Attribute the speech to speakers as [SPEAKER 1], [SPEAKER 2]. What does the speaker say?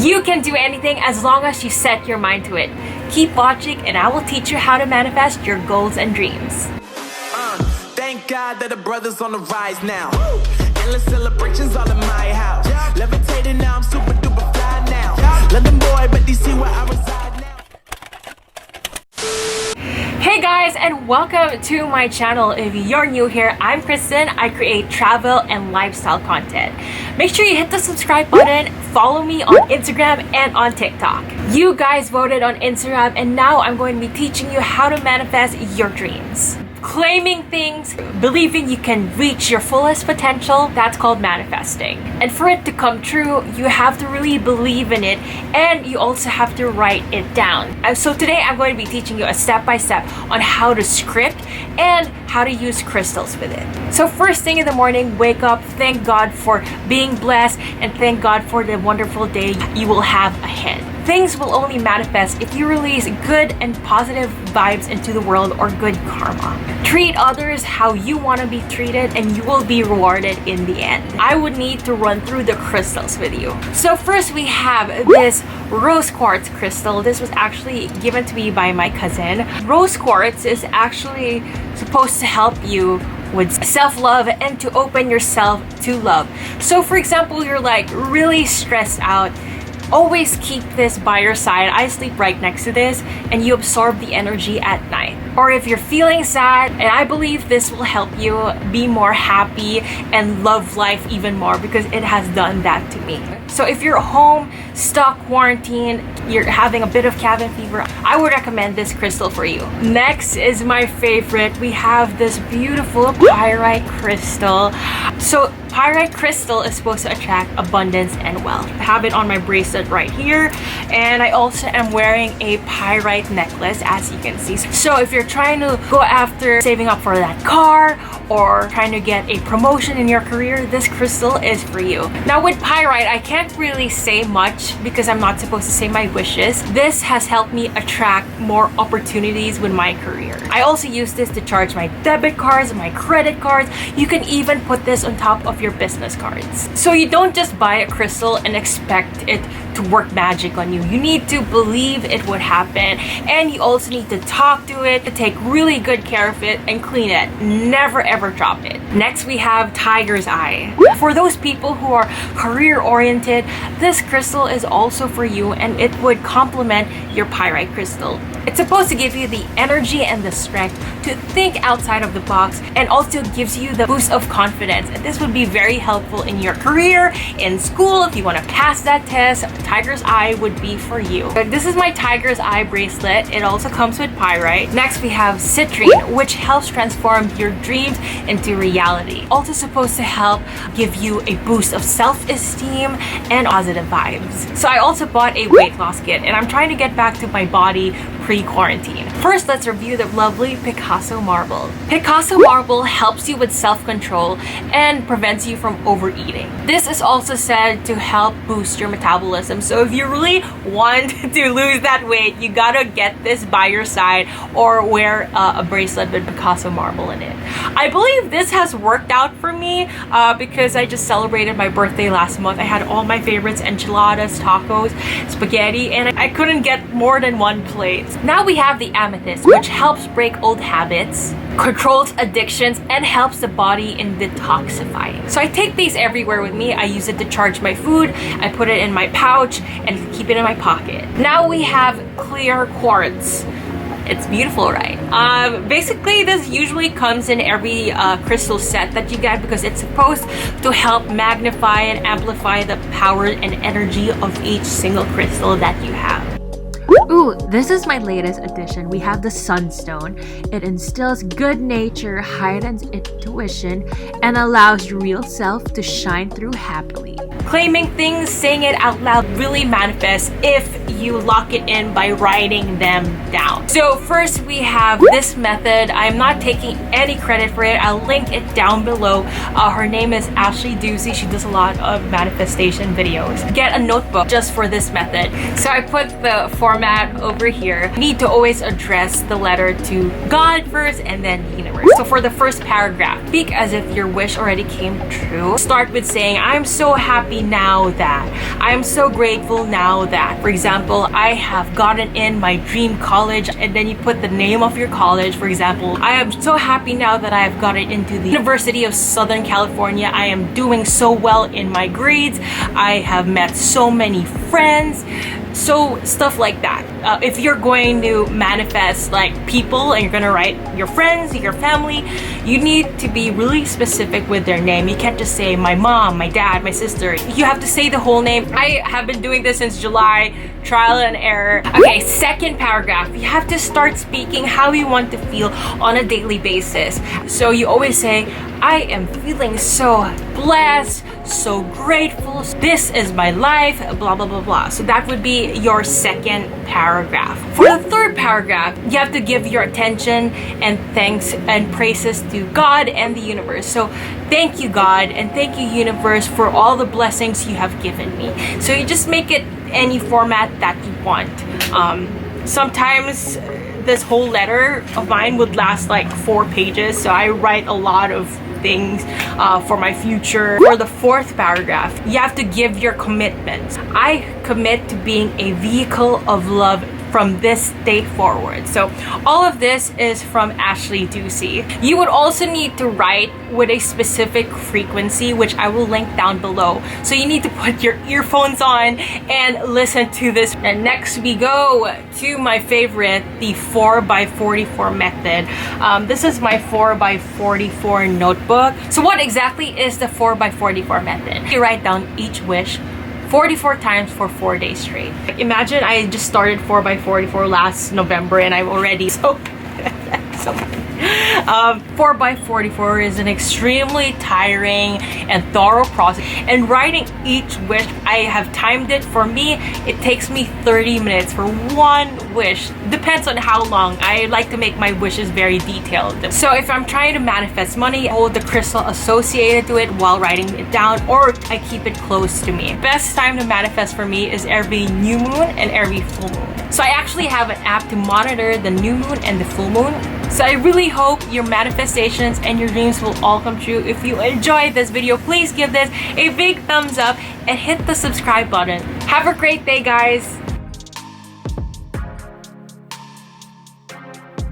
[SPEAKER 1] You can do anything as long as you set your mind to it. Keep watching and I will teach you how to manifest your goals and dreams.
[SPEAKER 2] Thank God that the brothers on the rise now. Endless celebrations all in my house. Levitating now, I'm super duper fly now. London boy, but DC where I reside now.
[SPEAKER 1] Hey guys, and welcome to my channel. If you're new here, I'm Kristen. I create travel and lifestyle content. Make sure you hit the subscribe button, follow me on Instagram and on TikTok. You guys voted on Instagram and now I'm going to be teaching you how to manifest your dreams. Claiming things, believing you can reach your fullest potential, that's called manifesting. And for it to come true, you have to really believe in it and you also have to write it down. So today I'm going to be teaching you a step-by-step on how to script and how to use crystals with it. So first thing in the morning, wake up, thank God for being blessed and thank God for the wonderful day you will have ahead. Things will only manifest if you release good and positive vibes into the world or good karma. Treat others how you want to be treated and you will be rewarded in the end. I would need to run through the crystals with you. So first we have this rose quartz crystal. This was actually given to me by my cousin. Rose quartz is actually supposed to help you with self-love and to open yourself to love. So for example, you're like really stressed out. Always keep this by your side. I sleep right next to this and you absorb the energy at night. Or if you're feeling sad, and I believe this will help you be more happy and love life even more because it has done that to me. So if you're home, stuck, quarantined, you're having a bit of cabin fever, I would recommend this crystal for you. Next is my favorite. We have this beautiful pyrite crystal. So pyrite crystal is supposed to attract abundance and wealth. I have it on my bracelet right here, and I also am wearing a pyrite necklace, as you can see. So if you're trying to go after saving up for that car or trying to get a promotion in your career, this crystal is for you. Now with pyrite, I can't really say much because I'm not supposed to say my wishes. This has helped me attract more opportunities with my career. I also use this to charge my debit cards, my credit cards. You can even put this on top of your business cards. So you don't just buy a crystal and expect it to work magic on you. You need to believe it would happen, and you also need to talk to it, to take really good care of it and clean it. Never ever drop it. Next we have tiger's eye. For those people who are career oriented, this crystal is also for you and it would complement your pyrite crystal. It's supposed to give you the energy and the strength to think outside of the box and also gives you the boost of confidence. And this would be very helpful in your career, in school. If you want to pass that test, tiger's eye would be for you. This is my tiger's eye bracelet. It also comes with pyrite. Next we have citrine, which helps transform your dreams into reality. Also supposed to help give you a boost of self-esteem and positive vibes. So I also bought a weight loss kit and I'm trying to get back to my body pre-quarantine. First, let's review the lovely Picasso Marble. Picasso Marble helps you with self-control and prevents you from overeating. This is also said to help boost your metabolism. So if you really want to lose that weight, you gotta get this by your side or wear a bracelet with Picasso Marble in it. I believe this has worked out for me because I just celebrated my birthday last month. I had all my favorites: enchiladas, tacos, spaghetti, and I couldn't get more than one plate. Now we have the amethyst, which helps break old habits, controls addictions, and helps the body in detoxifying. So I take these everywhere with me. I use it to charge my food, I put it in my pouch, and keep it in my pocket. Now we have clear quartz. It's beautiful, right? Basically, this usually comes in every crystal set that you get because it's supposed to help magnify and amplify the power and energy of each single crystal that you have. Ooh, this is my latest addition. We have the Sunstone. It instills good nature, heightens intuition, and allows your real self to shine through happily. Claiming things, saying it out loud really manifests if you lock it in by writing them down. So first we have this method. I'm not taking any credit for it. I'll link it down below. Her name is Ashley Ducey. She does a lot of manifestation videos. Get a notebook just for this method. So I put the format over here. You need to always address the letter to God first and then the universe. So for the first paragraph, speak as if your wish already came true. Start with saying, I'm so happy now that. I am so grateful now that. For example, I have gotten in my dream college, and then you put the name of your college. For example, I am so happy now that I have gotten into the University of Southern California. I am doing so well in my grades. I have met so many friends. So stuff like that. If you're going to manifest like people and you're gonna write your friends, your family, you need to be really specific with their name. You can't just say my mom, my dad, my sister. You have to say the whole name. I have been doing this since July, trial and error. Okay, second paragraph. You have to start speaking how you want to feel on a daily basis. So you always say, I am feeling so blessed, so grateful. This is my life, blah, blah, blah, blah. So that would be your second paragraph. For the third paragraph, you have to give your attention and thanks and praises to God and the universe. So thank you, God, and thank you, universe, for all the blessings you have given me. So you just make it any format that you want. Sometimes this whole letter of mine would last like 4 pages. So I write a lot of things for my future. For the fourth paragraph, you have to give your commitments. I commit to being a vehicle of love from this day forward. So all of this is from Ashley Ducey. You would also need to write with a specific frequency, which I will link down below. So you need to put your earphones on and listen to this. And next we go to my favorite, the 4x44 method. This is my 4x44 notebook. So what exactly is the 4x44 method? You write down each wish 44 times for 4 days straight. Imagine I just started 4x44 last November and I'm already so 4x44 is an extremely tiring and thorough process, and writing each wish, I have timed it. For me, it takes me 30 minutes for one wish. Depends on how long. I like to make my wishes very detailed. So if I'm trying to manifest money, I hold the crystal associated to it while writing it down, or I keep it close to me. Best time to manifest for me is every new moon and every full moon. So I actually have an app to monitor the new moon and the full moon. So I really hope your manifestations and your dreams will all come true. If you enjoyed this video, please give this a big thumbs up and hit the subscribe button. Have a great day, guys.